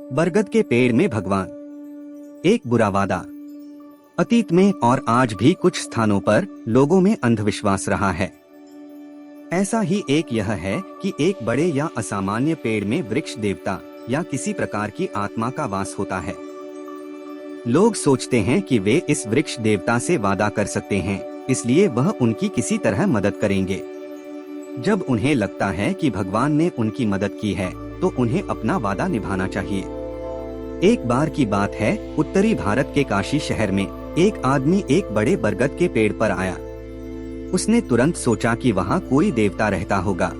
बरगद के पेड़ में भगवान। एक बुरा वादा। अतीत में और आज भी कुछ स्थानों पर लोगों में अंधविश्वास रहा है। ऐसा ही एक यह है कि एक बड़े या असामान्य पेड़ में वृक्ष देवता या किसी प्रकार की आत्मा का वास होता है। लोग सोचते हैं कि वे इस वृक्ष देवता से वादा कर सकते हैं, इसलिए वह उनकी किसी तरह मदद करेंगे। जब उन्हें लगता है कि भगवान ने उनकी मदद की है, तो उन्हें अपना वादा निभाना चाहिए। एक बार की बात है, उत्तरी भारत के काशी शहर में एक आदमी एक बड़े बरगद के पेड़ पर आया। उसने तुरंत सोचा कि वहाँ कोई देवता रहता होगा,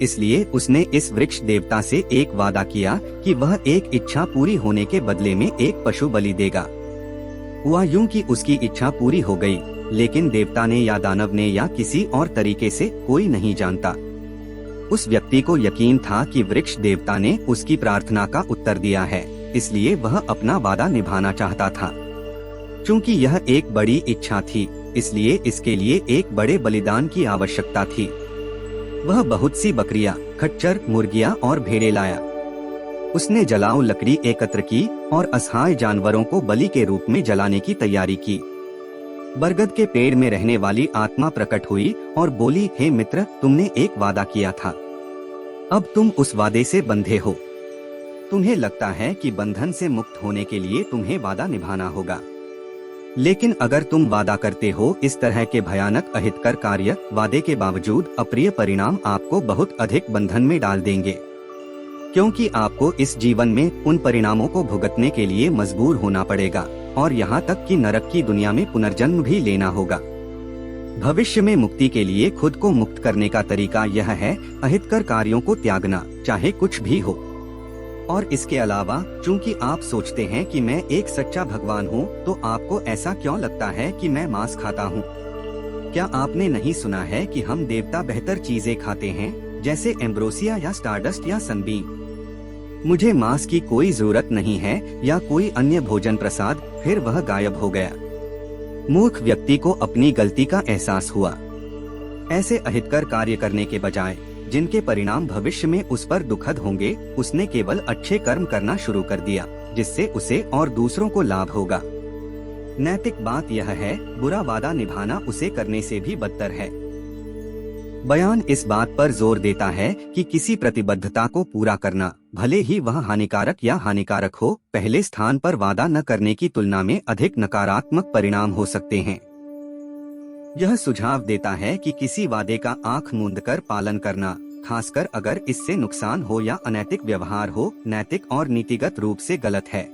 इसलिए उसने इस वृक्ष देवता से एक वादा किया कि वह एक इच्छा पूरी होने के बदले में एक पशु बलि देगा। हुआ यूं कि उसकी इच्छा पूरी हो गई, लेकिन देवता ने या दानव ने या किसी और तरीके से, कोई नहीं जानता, उस व्यक्ति को यकीन था कि वृक्ष देवता ने उसकी प्रार्थना का उत्तर दिया है, इसलिए वह अपना वादा निभाना चाहता था। चूंकि यह एक बड़ी इच्छा थी, इसलिए इसके लिए एक बड़े बलिदान की आवश्यकता थी। वह बहुत सी बकरियां, खच्चर, मुर्गियां और भेड़ें लाया। उसने जलाऊ लकड़ी एकत्र की और असहाय जानवरों को बलि के रूप में जलाने की तैयारी की। बरगद के पेड़ में रहने वाली आत्मा प्रकट हुई और बोली, हे मित्र, तुमने एक वादा किया था, अब तुम उस वादे से बंधे हो। तुम्हें लगता है कि बंधन से मुक्त होने के लिए तुम्हें वादा निभाना होगा, लेकिन अगर तुम वादा करते हो इस तरह के भयानक अहितकर कार्य, वादे के बावजूद अप्रिय परिणाम आपको बहुत अधिक बंधन में डाल देंगे, क्योंकि आपको इस जीवन में उन परिणामों को भुगतने के लिए मजबूर होना पड़ेगा और यहाँ तक कि नरक की दुनिया में पुनर्जन्म भी लेना होगा। भविष्य में मुक्ति के लिए खुद को मुक्त करने का तरीका यह है, अहितकर कार्यों को त्यागना, चाहे कुछ भी हो। और इसके अलावा, चूंकि आप सोचते हैं कि मैं एक सच्चा भगवान हूँ, तो आपको ऐसा क्यों लगता है कि मैं मांस खाता हूँ? क्या आपने नहीं सुना है कि हम देवता बेहतर चीजें खाते हैं, जैसे एम्ब्रोसिया या स्टारडस्ट या सनबीन? मुझे मांस की कोई जरूरत नहीं है या कोई अन्य भोजन प्रसाद। फिर वह गायब हो गया। मूर्ख व्यक्ति को अपनी गलती का एहसास हुआ। ऐसे अहितकर कार्य करने के बजाय, जिनके परिणाम भविष्य में उस पर दुखद होंगे, उसने केवल अच्छे कर्म करना शुरू कर दिया, जिससे उसे और दूसरों को लाभ होगा। नैतिक बात यह है, बुरा वादा निभाना उसे करने से भी बदतर है। बयान इस बात पर जोर देता है कि किसी प्रतिबद्धता को पूरा करना, भले ही वह हानिकारक या हानिकारक हो, पहले स्थान पर वादा न करने की तुलना में अधिक नकारात्मक परिणाम हो सकते हैं। यह सुझाव देता है कि किसी वादे का आंख मूंदकर पालन करना, खासकर अगर इससे नुकसान हो या अनैतिक व्यवहार हो, नैतिक और नीतिगत रूप से गलत है।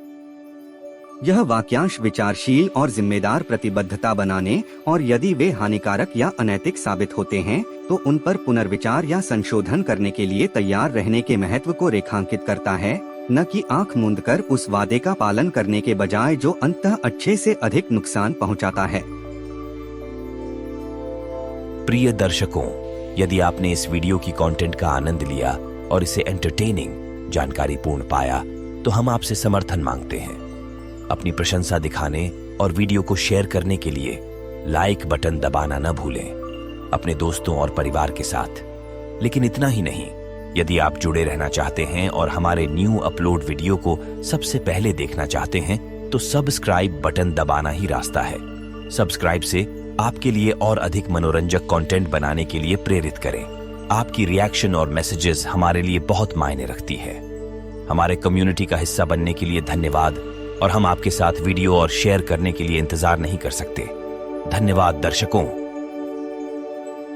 यह वाक्यांश विचारशील और जिम्मेदार प्रतिबद्धता बनाने और यदि वे हानिकारक या अनैतिक साबित होते हैं, तो उन पर पुनर्विचार या संशोधन करने के लिए तैयार रहने के महत्व को रेखांकित करता है, न कि आंख मूंदकर उस वादे का पालन करने के बजाय जो अंततः अच्छे से अधिक नुकसान पहुंचाता है। प्रिय दर्शकों, यदि आपने इस वीडियो की कंटेंट का आनंद लिया और इसे एंटरटेनिंग, जानकारीपूर्ण पाया, तो हम आपसे समर्थन मांगते हैं। अपनी प्रशंसा दिखाने और वीडियो को शेयर करने के लिए लाइक बटन दबाना न भूलें, अपने दोस्तों और परिवार के साथ। लेकिन इतना ही नहीं, यदि आप जुड़े रहना चाहते हैं और हमारे न्यू अपलोड वीडियो को सबसे पहले देखना चाहते हैं, तो सब्सक्राइब बटन दबाना ही रास्ता है। सब्सक्राइब से आपके लिए और अधिक मनोरंजक कंटेंट बनाने के लिए प्रेरित करें। आपकी रिएक्शन और मैसेजेस हमारे लिए बहुत मायने रखती है। हमारे कम्युनिटी का हिस्सा बनने के लिए धन्यवाद, और हम आपके साथ वीडियो और शेयर करने के लिए इंतजार नहीं कर सकते। धन्यवाद दर्शकों।